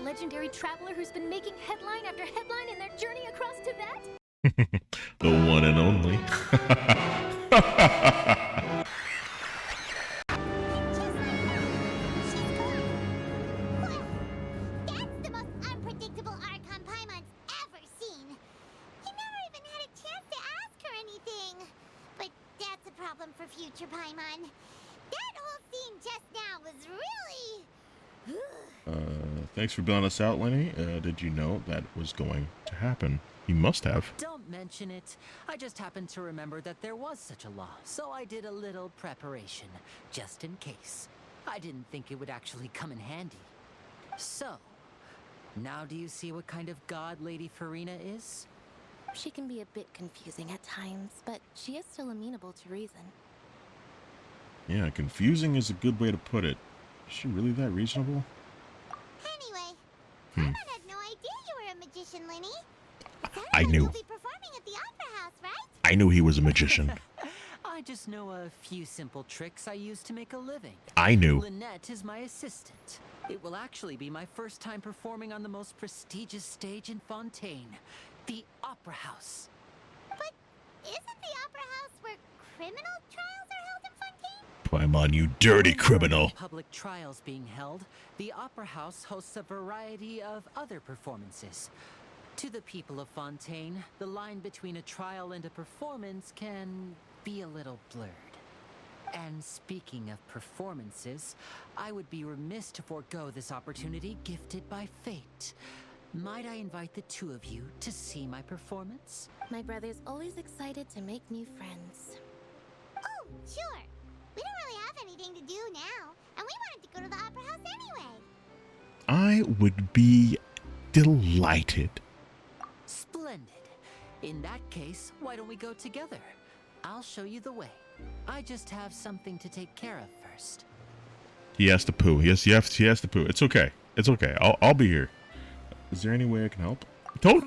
legendary traveler who's been making headline after headline in their journey across Tibet? The one and only. That's the most unpredictable Archon Paimon's ever seen. He never even had a chance to ask her anything. But that's a problem for future Paimon. That whole scene just now was really... Thanks for bailing us out, Lenny. Did you know that was going to happen? You must have. Don't mention it. I just happened to remember that there was such a law, so I did a little preparation, just in case. I didn't think it would actually come in handy. So, now do you see what kind of god Lady Farina is? She can be a bit confusing at times, but she is still amenable to reason. Yeah, confusing is a good way to put it. Is she really that reasonable? Anyway, Paimon had no idea you were a magician, Lenny. I knew. You'll be performing at the Opera House, right? I knew he was a magician. I just know a few simple tricks I use to make a living. I knew. Lynette is my assistant. It will actually be my first time performing on the most prestigious stage in Fontaine, the Opera House. But isn't the Opera House where criminal trials are held in Fontaine? Paimon, you dirty criminal. Public trials being held, the Opera House hosts a variety of other performances. To the people of Fontaine, the line between a trial and a performance can be a little blurred. And speaking of performances, I would be remiss to forego this opportunity gifted by fate. Might I invite the two of you to see my performance? My brother's always excited to make new friends. Oh, sure. We don't really have anything to do now, and we wanted to go to the Opera House anyway. I would be delighted. Splendid. In that case, why don't we go together? I'll show you the way. I just have something to take care of first. He has to poo. Yes, he has to poo. It's okay. It's okay. I'll be here. Is there any way I can help? Don't.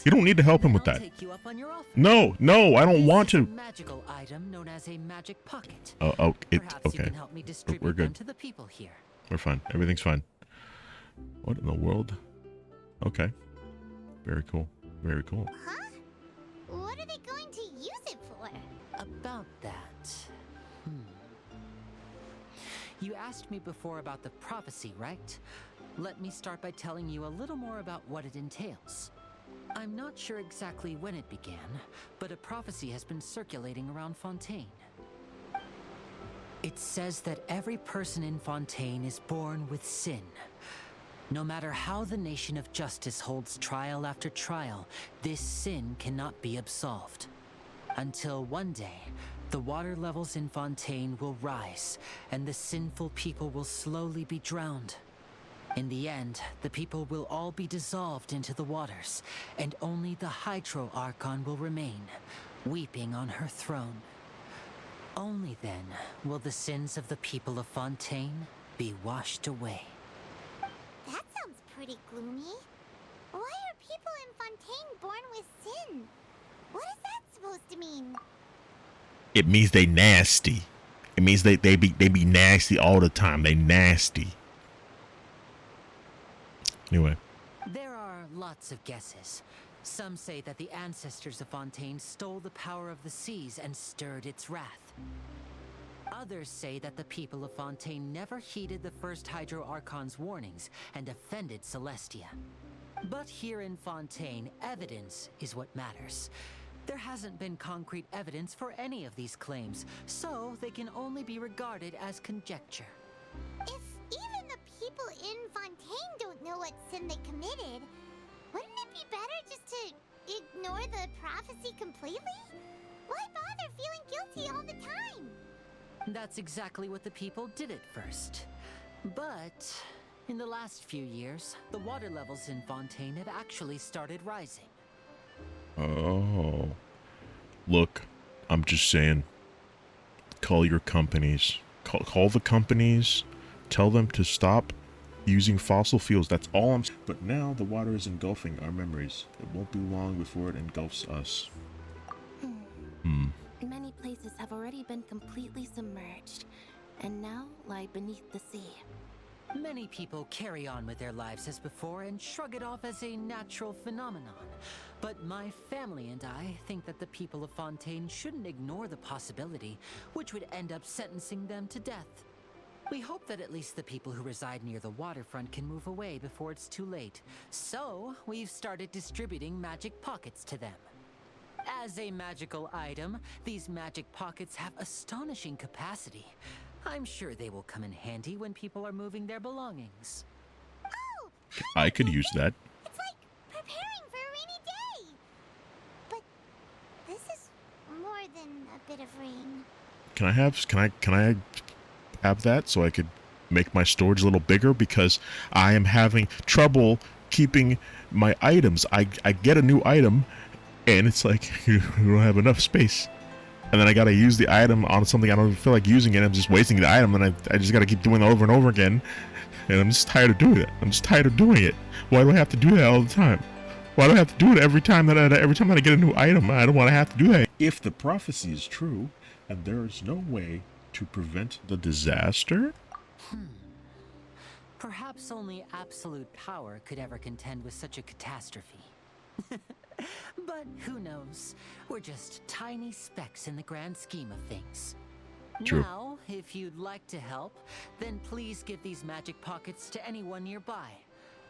You don't need to help him with that. Take you up on your offer. No, I don't want This is to. a magical item known as a magic pocket. It's Perhaps you okay. can help me distribute We're good. them to the people here. We're fine. Everything's fine. What in the world? Okay. Very cool. Very cool. Huh? What are they going to use it for? About that. You asked me before about the prophecy, right? Let me start by telling you a little more about what it entails. I'm not sure exactly when it began, but a prophecy has been circulating around Fontaine. It says that every person in Fontaine is born with sin. No matter how the nation of justice holds trial after trial, this sin cannot be absolved. Until one day, the water levels in Fontaine will rise, and the sinful people will slowly be drowned. In the end, the people will all be dissolved into the waters, and only the Hydro Archon will remain, weeping on her throne. Only then will the sins of the people of Fontaine be washed away. That sounds pretty gloomy. Why are people in Fontaine born with sin? What is that supposed to mean? It means they nasty. It means they be nasty all the time. They nasty. Anyway. There are lots of guesses. Some say that the ancestors of Fontaine stole the power of the seas and stirred its wrath. Others say that the people of Fontaine never heeded the first Hydro Archon's warnings and offended Celestia. But here in Fontaine, evidence is what matters. There hasn't been concrete evidence for any of these claims, so they can only be regarded as conjecture. If even the people in Fontaine don't know what sin they committed, wouldn't it be better just to ignore the prophecy completely? Why bother feeling guilty all the time? That's exactly what the people did at first. But in the last few years, the water levels in Fontaine have actually started rising. Oh. Look, I'm just saying. Call your companies. Call the companies. Tell them to stop using fossil fuels. That's all I'm saying. But now the water is engulfing our memories. It won't be long before it engulfs us. Many places have already been completely submerged, and now lie beneath the sea. Many people carry on with their lives as before and shrug it off as a natural phenomenon. But my family and I think that the people of Fontaine shouldn't ignore the possibility, which would end up sentencing them to death. We hope that at least the people who reside near the waterfront can move away before it's too late. So, we've started distributing magic pockets to them. As a magical item, these magic pockets have astonishing capacity. I'm sure they will come in handy when people are moving their belongings. Oh! I could use that. It's like preparing for a rainy day! But this is more than a bit of rain. Can I have that so I could make my storage a little bigger, because I am having trouble keeping my items. I get a new item and it's like you don't have enough space. And then I gotta use the item on something I don't feel like using it. I'm just wasting the item, and I just gotta keep doing it over and over again. And I'm just tired of doing it. Why do I have to do that all the time? Why do I have to do it every time that I get a new item? I don't want to have to do that. If the prophecy is true, and there is no way to prevent the disaster, Perhaps only absolute power could ever contend with such a catastrophe. But who knows? We're just tiny specks in the grand scheme of things. True. Now, if you'd like to help, then please give these magic pockets to anyone nearby.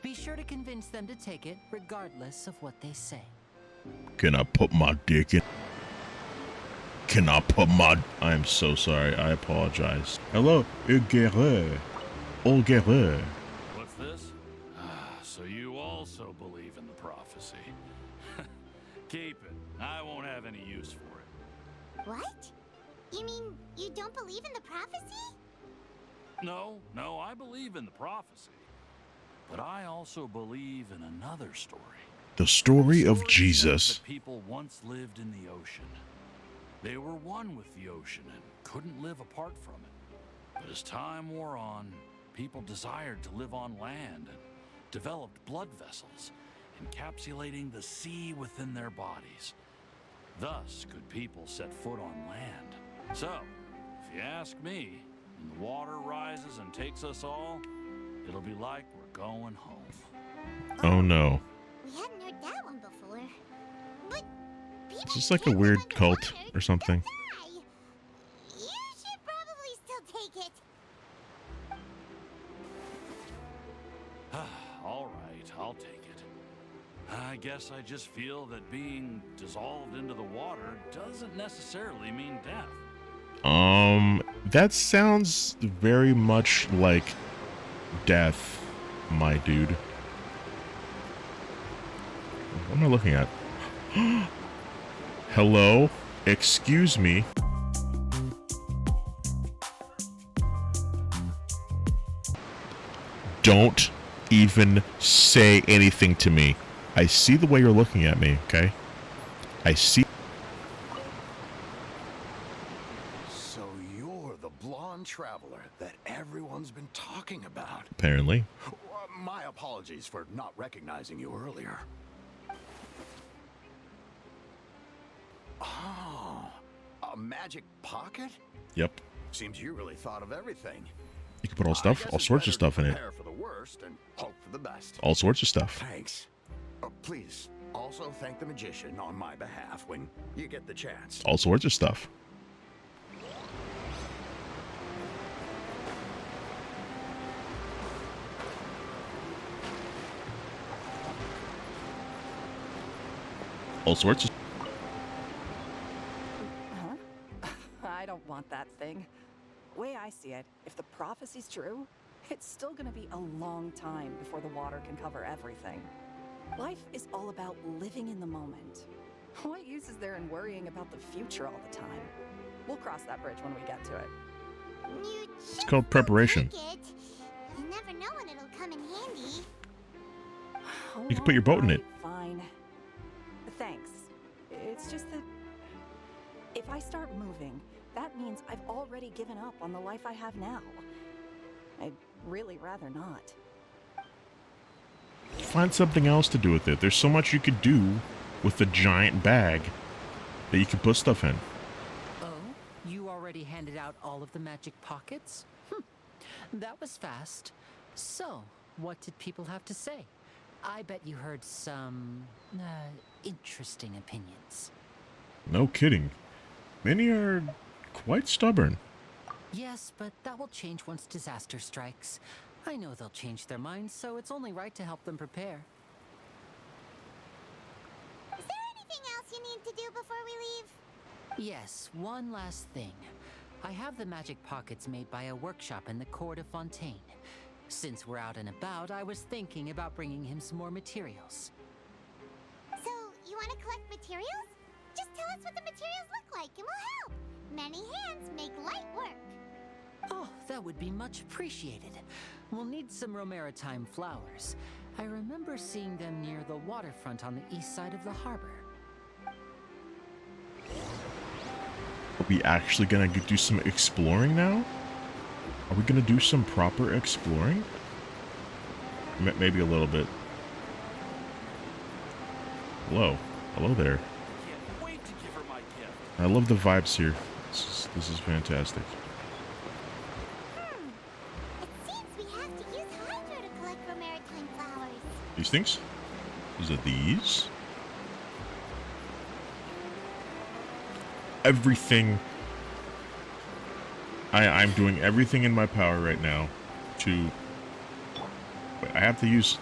Be sure to convince them to take it, regardless of what they say. can I put my dick in? I'm so sorry. I apologize. Hello, Guerrero. Old Guerrero. What's this? So you also believe in the prophecy. Keep it. I won't have any use for it. What? You mean you don't believe in the prophecy? No, I believe in the prophecy. But I also believe in another story. The story of Says Jesus. that people once lived in the ocean. They were one with the ocean and couldn't live apart from it. But as time wore on, people desired to live on land and developed blood vessels, encapsulating the sea within their bodies. Thus could people set foot on land. So, if you ask me, when the water rises and takes us all, it'll be like we're going home. Oh no. We hadn't heard that one before. But people Is this like a can't weird live cult underwater, or something? they'll die. You should probably still take it. All right, I'll take it. I guess I just feel that being dissolved into the water doesn't necessarily mean death. That sounds very much like death, my dude. What am I looking at? Hello? Excuse me. Don't even say anything to me. I see the way you're looking at me, okay? I see. So you're the blonde traveler that everyone's been talking about. Apparently. My apologies for not recognizing you earlier. Oh, a magic pocket? Yep. Seems you really thought of everything. You can put all I stuff, guess all it's sorts of better to stuff in it. Prepare for the worst and hope for the best. All sorts of stuff. Thanks. Please also thank the magician on my behalf when you get the chance. All sorts of stuff. All sorts of. Huh? I don't want that thing. Way I see it, if the prophecy's true, it's still gonna be a long time before the water can cover everything. Life is all about living in the moment. What use is there in worrying about the future all the time? We'll cross that bridge when we get to it. It's called preparation. You never know when it'll come in handy. You can put your boat in it. Fine. Thanks. It's just that if I start moving, that means I've already given up on the life I have now. I'd really rather not. Find something else to do with it. There's so much you could do with the giant bag that you can put stuff in. Oh, you already handed out all of the magic pockets? That was fast. So, what did people have to say? I bet you heard some interesting opinions. No kidding. Many are quite stubborn. Yes, but that will change once disaster strikes. I know they'll change their minds, so it's only right to help them prepare. Is there anything else you need to do before we leave? Yes, one last thing. I have the magic pockets made by a workshop in the court of Fontaine. Since we're out and about, I was thinking about bringing him some more materials. So, you want to collect materials? Just tell us what the materials look like and we'll help. Many hands make light work. Oh, that would be much appreciated. We'll need some Romaritime flowers. I remember seeing them near the waterfront on the east side of the harbor. Are we actually gonna do some exploring now? Are we gonna do some proper exploring? Maybe a little bit. Hello. Hello there. Can't wait to give her my gift. I love the vibes here. This is fantastic. It seems we have to use Hydro to collect Romaritime flowers. These things? Is it these? Everything. I'm doing everything in my power right now to... Wait, I have to use...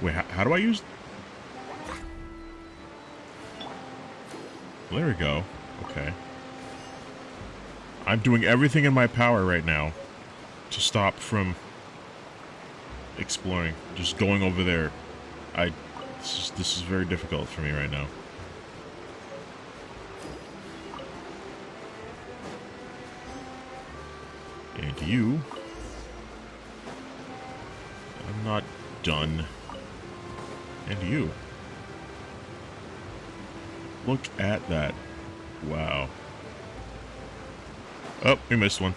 Wait, how do I use... There we go. Okay. I'm doing everything in my power right now to stop from exploring. Just going over there. This is very difficult for me right now. And you... I'm not done. And you... Look at that. Wow. Oh, we missed one.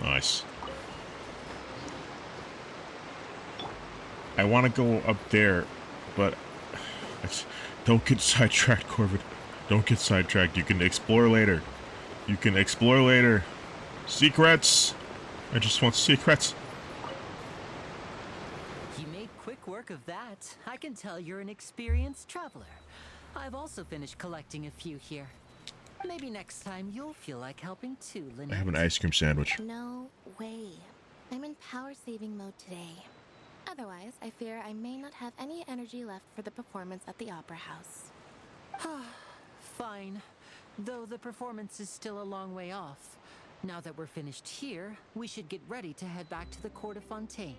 Nice. I want to go up there, but... Don't get sidetracked, Corvid. Don't get sidetracked. You can explore later. You can explore later. Secrets! I just want secrets. You made quick work of that. I can tell you're an experienced traveler. I've also finished collecting a few here. Maybe next time you'll feel like helping too, Lynette. I have an ice cream sandwich. No way. I'm in power saving mode today. Otherwise, I fear I may not have any energy left for the performance at the Opera House. Fine. Though the performance is still a long way off. Now that we're finished here, we should get ready to head back to the court of Fontaine.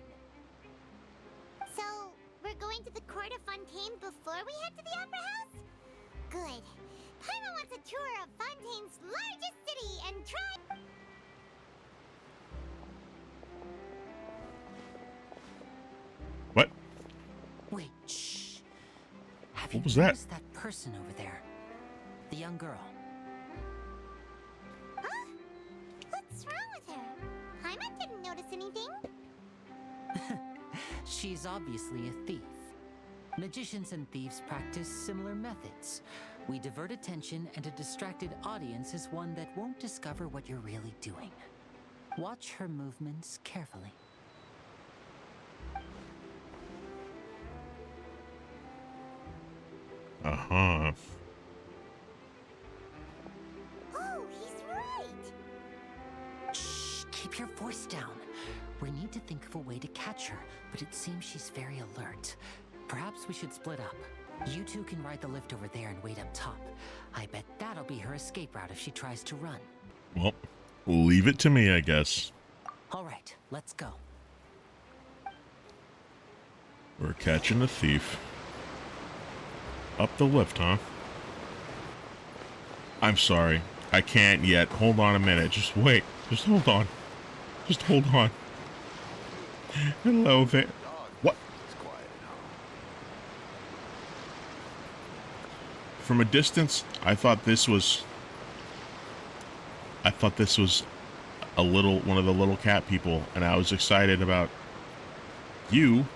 So, we're going to the court of Fontaine before we head to the Opera House? Good. Paimon wants a tour of Fontaine's largest city and try... What? Wait, shh. Have What you was that? noticed that person over there? The young girl. Huh? What's wrong with her? Paimon didn't notice anything. She's obviously a thief. Magicians and thieves practice similar methods. We divert attention, and a distracted audience is one that won't discover what you're really doing. Watch her movements carefully. Uh-huh. Oh, he's right. Shh, keep your voice down. We need to think of a way to catch her, but it seems she's very alert. Perhaps we should split up. You two can ride the lift over there and wait up top. I bet that'll be her escape route if she tries to run. Well, leave it to me, I guess. All right, let's go. We're catching a thief. Up the lift, huh? I'm sorry. I can't yet. Hold on a minute. Just wait. Just hold on. Just hold on. Hello there. What? From a distance, I thought this was a little one of the little cat people, and I was excited about you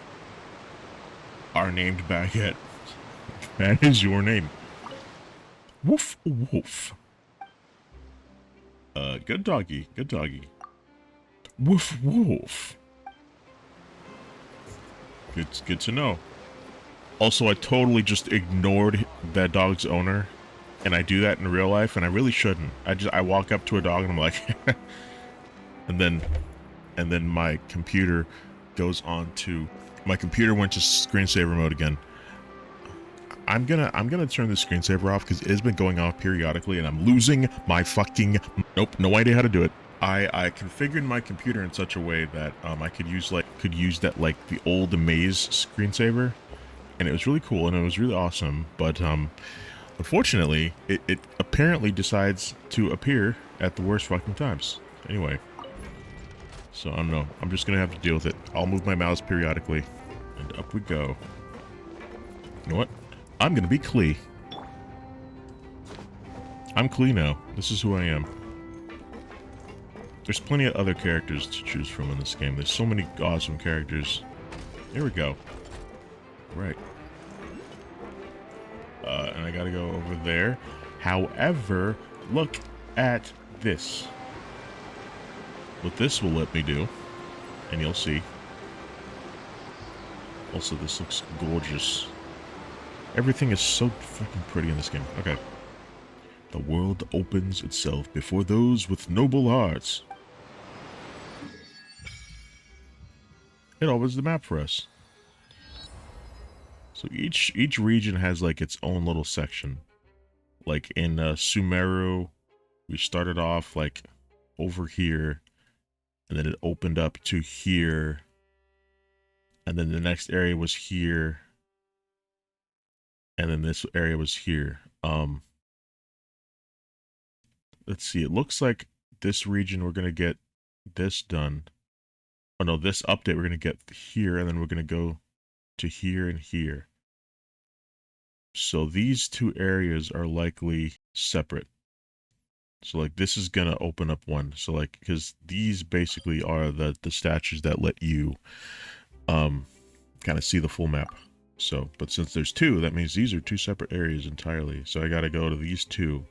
are named Baguette. That is your name. Woof woof. Good doggy. Good doggy. Woof woof. It's good to know. Also, I totally just ignored that dog's owner, and I do that in real life, and I really shouldn't. I walk up to a dog and I'm like, and then my computer goes on to, my computer went to screensaver mode again. I'm gonna turn the screensaver off because it has been going off periodically, and I'm losing my fucking, nope, no idea how to do it. I configured my computer in such a way that I could use that like the old Maze screensaver, and it was really cool and it was really awesome. But unfortunately, it apparently decides to appear at the worst fucking times. Anyway, so I don't know. I'm just gonna have to deal with it. I'll move my mouse periodically, and up we go. You know what? I'm gonna be Klee. I'm Klee now. This is who I am. There's plenty of other characters to choose from in this game. There's so many awesome characters. Here we go. Right. And I gotta go over there. However, look at this. What this will let me do, and you'll see. Also, this looks gorgeous. Everything is so fucking pretty in this game. Okay. The world opens itself before those with noble hearts. It opens the map for us. So each region has like its own little section. Like in Sumeru, we started off like over here, and then it opened up to here, and then the next area was here, and then this area was here. Let's see, it looks like this region we're gonna get this done. Oh no, this update we're gonna get here, and then we're gonna go to here and here. So these two areas are likely separate. So like this is gonna open up one. So like, because these basically are the statues that let you kind of see the full map. So, but since there's two, that means these are two separate areas entirely. So I gotta go to these two.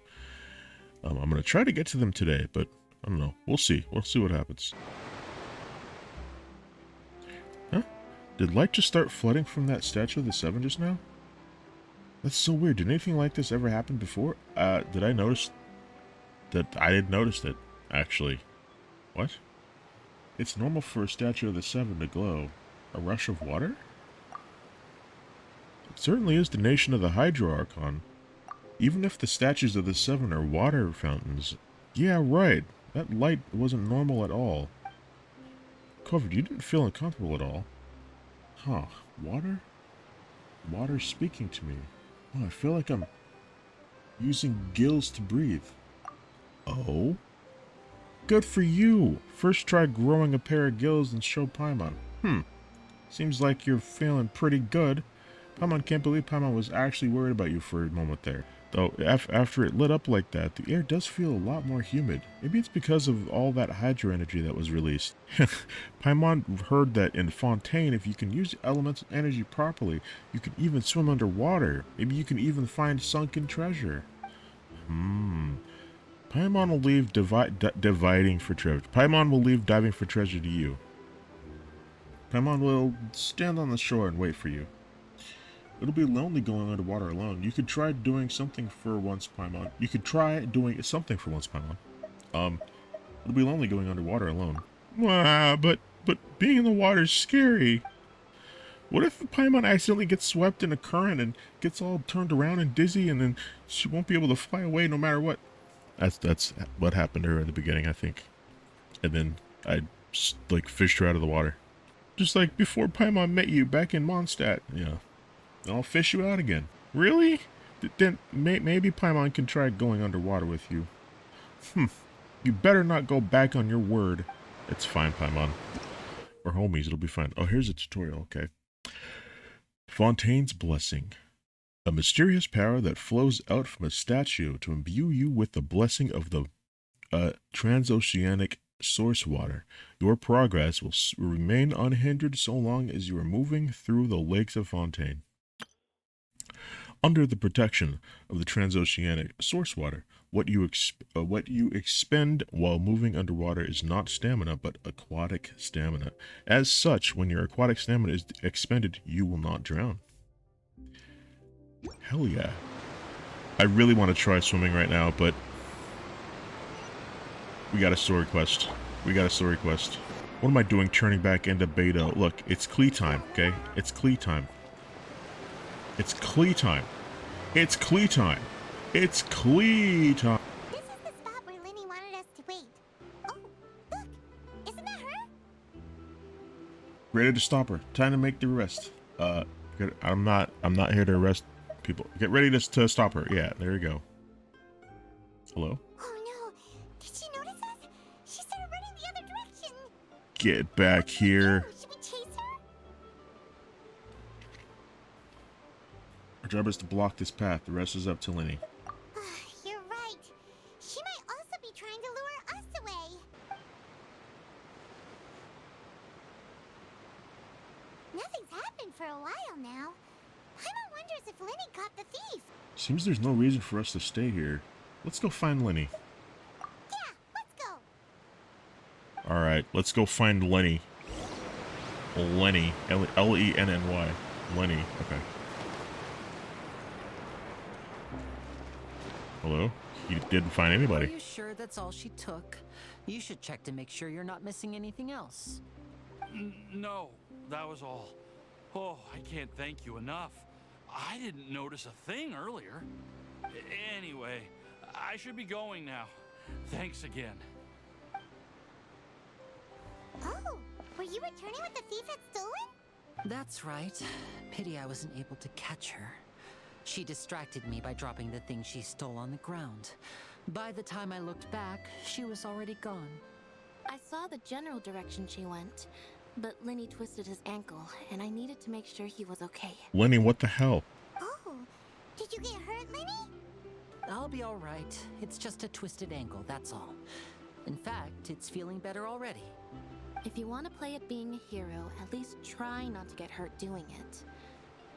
I'm gonna try to get to them today, but I don't know. We'll see. We'll see what happens. Huh? Did light just start flooding from that statue of the Seven just now? That's so weird. Did anything like this ever happen before? Did I notice that? I didn't notice it, actually. What? It's normal for a statue of the Seven to glow. A rush of water? It certainly is the nation of the Hydro Archon. Even if the statues of the Seven are water fountains. Yeah, right. That light wasn't normal at all. Corvid, you didn't feel uncomfortable at all. Huh. Water? Water speaking to me. Oh, I feel like I'm using gills to breathe. Oh? Good for you! First try growing a pair of gills and show Paimon. Seems like you're feeling pretty good. Paimon can't believe Paimon was actually worried about you for a moment there. Though, after it lit up like that, the air does feel a lot more humid. Maybe it's because of all that hydro energy that was released. Paimon heard that in Fontaine, if you can use elemental energy properly, you can even swim underwater. Maybe you can even find sunken treasure. Paimon will leave dividing for treasure. Paimon will leave diving for treasure to you. Paimon will stand on the shore and wait for you. It'll be lonely going underwater alone. You could try doing something for once, Paimon. You could try doing something for once, Paimon. It'll be lonely going underwater alone. But being in the water is scary. What if Paimon accidentally gets swept in a current and gets all turned around and dizzy, and then she won't be able to fly away no matter what? That's what happened to her in the beginning, I think. And then I like fished her out of the water. Just like before Paimon met you back in Mondstadt. Yeah. I'll fish you out again. Really? Then maybe Paimon can try going underwater with you. You better not go back on your word. It's fine, Paimon. We're homies, it'll be fine. Oh, here's a tutorial, okay. Fontaine's Blessing. A mysterious power that flows out from a statue to imbue you with the blessing of the transoceanic source water. Your progress will remain unhindered so long as you are moving through the lakes of Fontaine. under the protection of the transoceanic source water. What you expend while moving underwater is not stamina, but aquatic stamina. As such, when your aquatic stamina is expended, you will not drown. Hell yeah. I really want to try swimming right now, but we got a story quest. We got a story quest. What am I doing turning back into beta? Look, it's Klee time, okay? It's Klee time. It's Klee time. It's Klee time. It's Klee time. This is the spot where Lenny wanted us to wait. Oh, look! Isn't that her? Ready to stop her. Time to make the arrest. I'm not here to arrest people. Get ready to stop her. Yeah, there you go. Hello? Oh no! Did she notice us? She started running the other direction. Get back here. Should we chase her? Our job is to block this path. The rest is up to Lenny. You're right. She might also be trying to lure us away. Nothing's happened for a while now. Paimon wonders if Lenny caught the thief. Seems there's no reason for us to stay here. Let's go find Lenny. Yeah, let's go. Alright, let's go find Lenny. Lenny. L-E-N-N-Y. Lenny. Okay. Hello? He didn't find Are anybody. you sure that's all she took? You should check to make sure you're not missing anything else. No, that was all. Oh, I can't thank you enough. I didn't notice a thing earlier. Anyway, I should be going now. Thanks again. Oh, were you returning what the thief had stolen? That's right. Pity I wasn't able to catch her. She distracted me by dropping the thing she stole on the ground. By the time I looked back, she was already gone. I saw the general direction she went, but Lenny twisted his ankle, and I needed to make sure he was okay. Lenny, what the hell? Oh, did you get hurt, Lenny? I'll be all right. It's just a twisted ankle, that's all. In fact, it's feeling better already. If you want to play at being a hero, at least try not to get hurt doing it.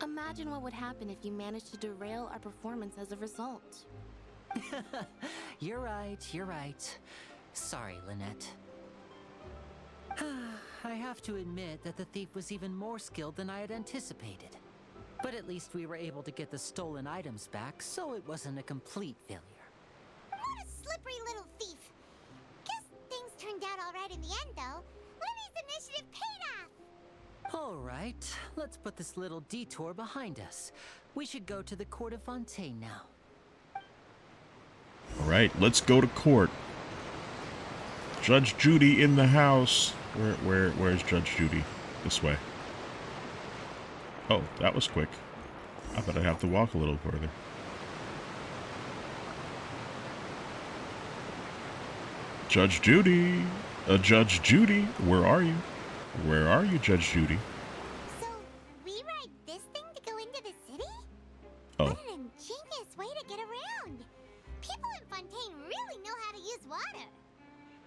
Imagine what would happen if you managed to derail our performance as a result. You're right, you're right. Sorry, Lynette. I have to admit that the thief was even more skilled than I had anticipated. But at least we were able to get the stolen items back, so it wasn't a complete failure. What a slippery little thief. Guess things turned out all right in the end, though. Lenny's initiative paid off. All right, let's put this little detour behind us. We should go to the court of Fontaine now. Alright, let's go to court. Judge Judy in the house. Where's Judge Judy? This way. Oh, that was quick. I bet I'd have to walk a little further. Judge Judy! Judge Judy, where are you? Where are you, Judge Judy? So, we ride this thing to go into the city? Oh. What an ingenious way to get around. People in Fontaine really know how to use water.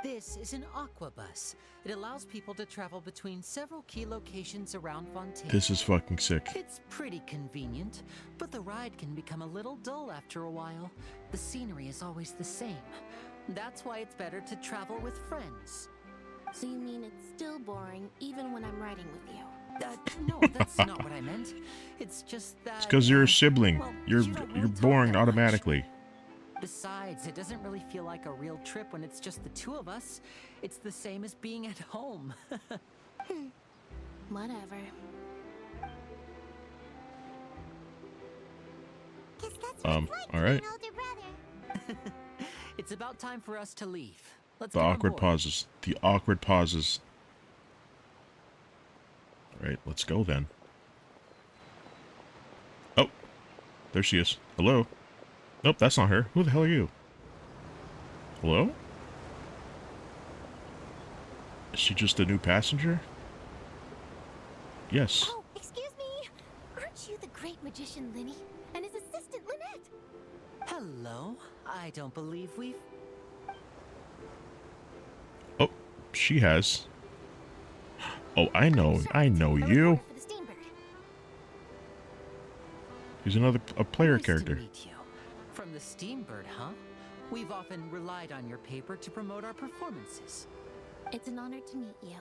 This is an aqua bus. It allows people to travel between several key locations around Fontaine. This is fucking sick. It's pretty convenient, but the ride can become a little dull after a while. The scenery is always the same. That's why it's better to travel with friends. So you mean it's still boring even when I'm riding with you? No, that's not what I meant. It's just that... It's because you're a sibling. well, You're you don't really talk boring that much. automatically. Besides, it doesn't really feel like a real trip when it's just the two of us. It's the same as being at home. Whatever. Guess that's what it's like all right. to be an older brother. It's about time for us to leave. Let's The get on awkward board. pauses. The awkward pauses. Alright, let's go then. Oh, there she is. Hello? Nope, that's not her. Who the hell are you? Hello? Is she just a new passenger? Yes. Oh, excuse me. Aren't you the great magician Lenny and his assistant Lynette? Hello. I don't believe we've... Oh, she has. Oh, I know you. For the steamboat. He's a player Nice character. to meet you. From the Steambird, huh? We've often relied on your paper to promote our performances. It's an honor to meet you.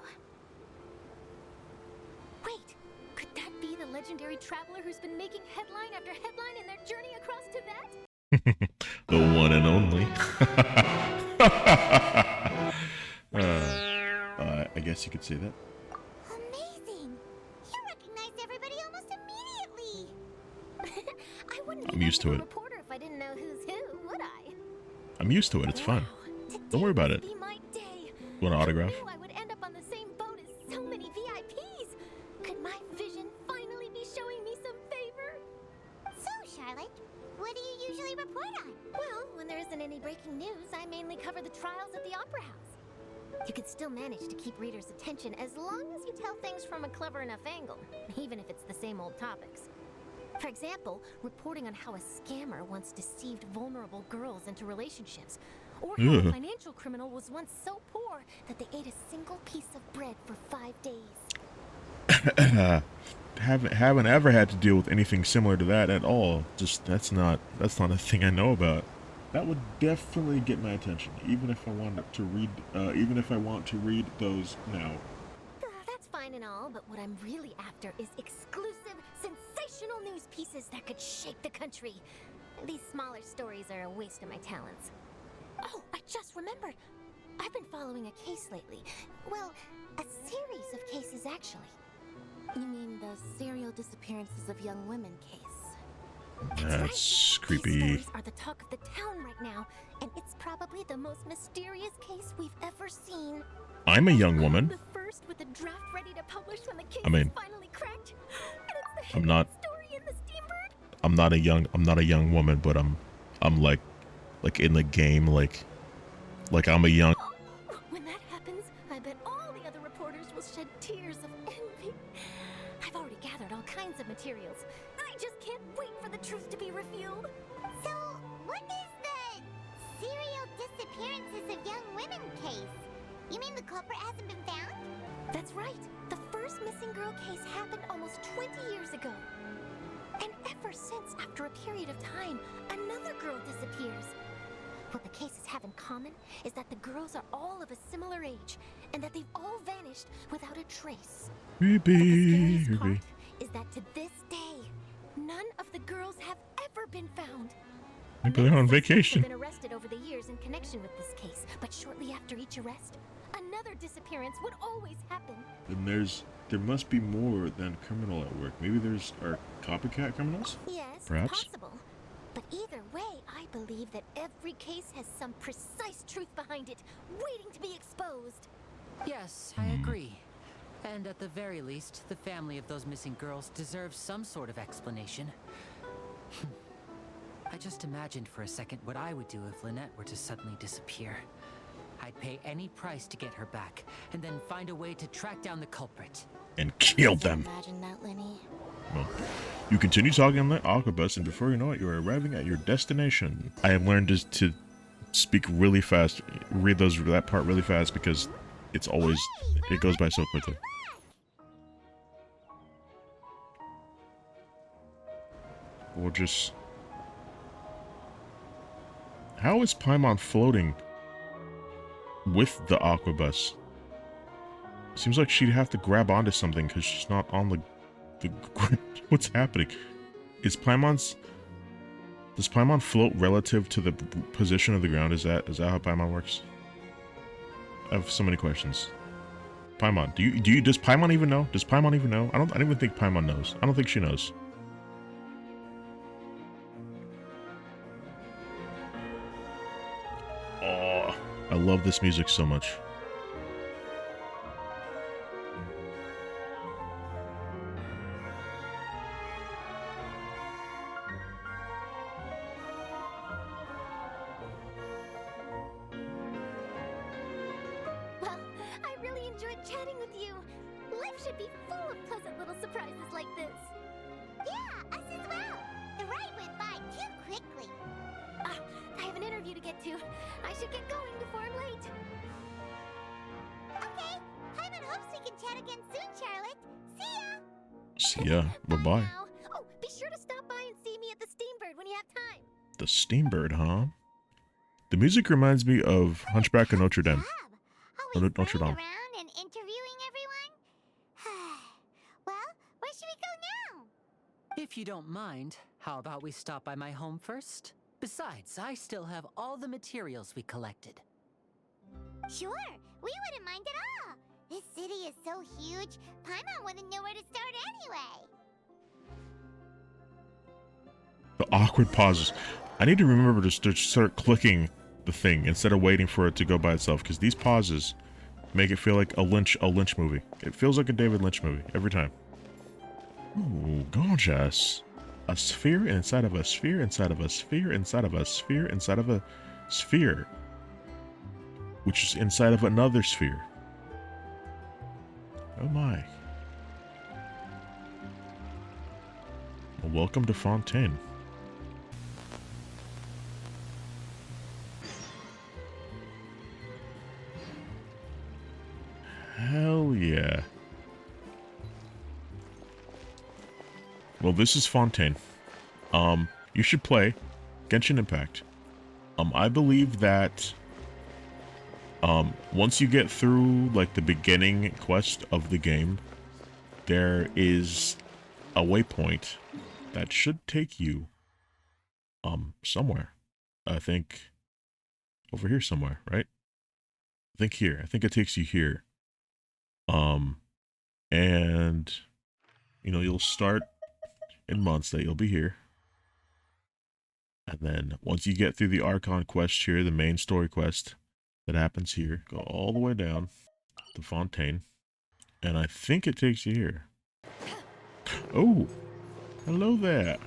Wait, could that be the legendary traveler who's been making headline after headline in their journey across Tibet? The one and only. I guess you could say that. Amazing! You recognized everybody almost immediately! I wouldn't I'm be used much to of a it. reporter if I didn't know who's who, would I? I'm used to it. It's fun. Wow, Don't worry about today it. must be my day. Want an Who autograph? knew I would end up on the same boat as so many VIPs? Could my vision finally be showing me some favor? So, Charlotte, what do you usually report on? Well, when there isn't any breaking news, I mainly cover the trials at the Opera House. You can still manage to keep readers' attention as long as you tell things from a clever enough angle, even if it's the same old topics. For example, reporting on how a scammer once deceived vulnerable girls into relationships, or how a Ugh. financial criminal was once so poor that they ate a single piece of bread for 5 days. Haven't ever had to deal with anything similar to that at all. Just that's not a thing I know about. That would definitely get my attention, even if I wanted to read. Even if I want to read those now. That's fine and all, but what I'm really after is exclusive, sensational news pieces that could shake the country. These smaller stories are a waste of my talents. Oh, I just remembered. I've been following a case lately. Well, a series of cases, actually. You mean the serial disappearances of young women case? That's These creepy. stories are the talk of the town right now, and it's probably the most mysterious case we've ever seen. I'm a young woman. The first with a draft ready to publish when the case I mean, is finally cracked. And it's the I'm not- story in the Steambird. I'm not a young woman, but I'm like in the game, like I'm a young. Oh, when that happens, I bet all the other reporters will shed tears of envy. I've already gathered all kinds of materials. I just can't wait for the truth to be revealed. So, what is the serial disappearances of young women case? You mean the culprit hasn't been found? That's right. The first missing girl case happened almost 20 years ago. And ever since, after a period of time, another girl disappears. What the cases have in common is that the girls are all of a similar age, and that they've all vanished without a trace. But the scariest part is that to this day, none of the girls have ever been found. Maybe they're on Many suspects vacation. have been arrested over the years in connection with this case, but shortly after each arrest, another disappearance would always happen. Then there must be more than criminal at work. Maybe are copycat criminals? Yes, Perhaps. it's possible. But either way, I believe that every case has some precise truth behind it, waiting to be exposed. Yes, I agree. And at the very least, the family of those missing girls deserves some sort of explanation. I just imagined for a second what I would do if Lynette were to suddenly disappear. I'd pay any price to get her back, and then find a way to track down the culprit. And kill them. Imagine that, Lenny. Well, you continue talking on the aquabus, and before you know it, you're arriving at your destination. I have learned to speak really fast, read that part really fast, because it goes by so quickly. We'll just... How is Paimon floating with the aquabus? Seems like she'd have to grab onto something because she's not on the what's happening? Does Paimon float relative to the position of the ground? Is that how Paimon works? I have so many questions. Paimon, does Paimon even know? Does Paimon even know? I don't even think Paimon knows. I don't think she knows. Oh, I love this music so much. Well, I really enjoyed chatting with you. Life should be full of pleasant little surprises like this. Yeah, us as well. The ride went by too quickly. I have an interview to get to. I should get going before I'm late. Okay, Paimon hopes we can chat again soon, Charlotte. See ya! See ya. Bye-bye. now. Oh, be sure to stop by and see me The Steambird, huh? The music reminds me of Hunchback of Notre Dame. Always Notre running Dame. around and interviewing everyone? Well, where should we go now? If you don't mind, how about we stop by my home first? Besides, I still have all the materials we collected. Sure, we wouldn't mind at all. This city is so huge, Paimon wouldn't know where to start anyway. The awkward pauses. I need to remember to start clicking the thing instead of waiting for it to go by itself, because these pauses make it feel like a Lynch movie. It feels like a David Lynch movie every time. Ooh, gorgeous. A sphere inside of a sphere inside of a sphere inside of a sphere inside of a sphere, which is inside of another sphere. Oh my. Well, welcome to Fontaine. Hell yeah. Well, this is Fontaine. You should play Genshin Impact. I believe that once you get through like the beginning quest of the game, there is a waypoint that should take you somewhere. I think over here somewhere, right? I think here. I think it takes you here. And you know, you'll start in Mondstadt, you'll be here. And then once you get through the Archon quest here, the main story quest that happens here, go all the way down to Fontaine. And I think it takes you here. Oh, hello there.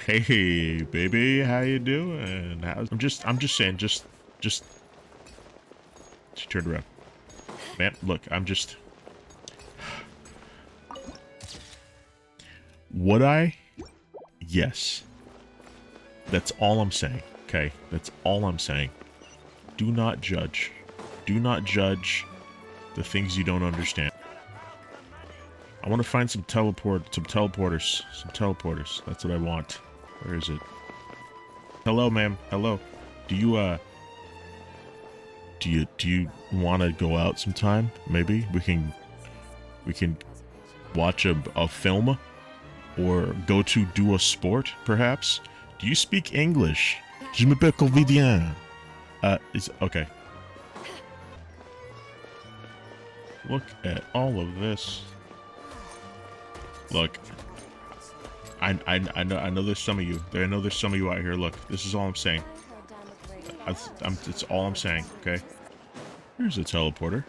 Hey, baby, how you doing? I'm just saying, just she turned around. Man, look, I'm just... Would I? Yes. That's all I'm saying, okay? That's all I'm saying. Do not judge. Do not judge the things you don't understand. I want to find some teleporters. That's what I want. Where is it? Hello, ma'am. Hello. Do you want to go out sometime? Maybe we can watch a film, or go to do a sport, perhaps. Do you speak English? Je m'appelle Corvidien. Okay. Look at all of this. Look, I know there's some of you. I know there's some of you out here. Look, this is all I'm saying. It's all I'm saying. Okay. Here's a teleporter.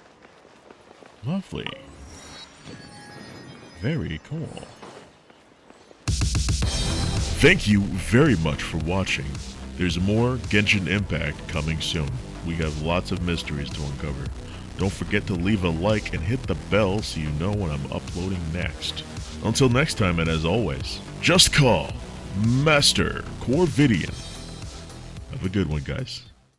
Lovely. Very cool. Thank you very much for watching. There's more Genshin Impact coming soon. We have lots of mysteries to uncover. Don't forget to leave a like and hit the bell so you know when I'm uploading next. Until next time, and as always, just call Master Corvidien. Have a good one, guys.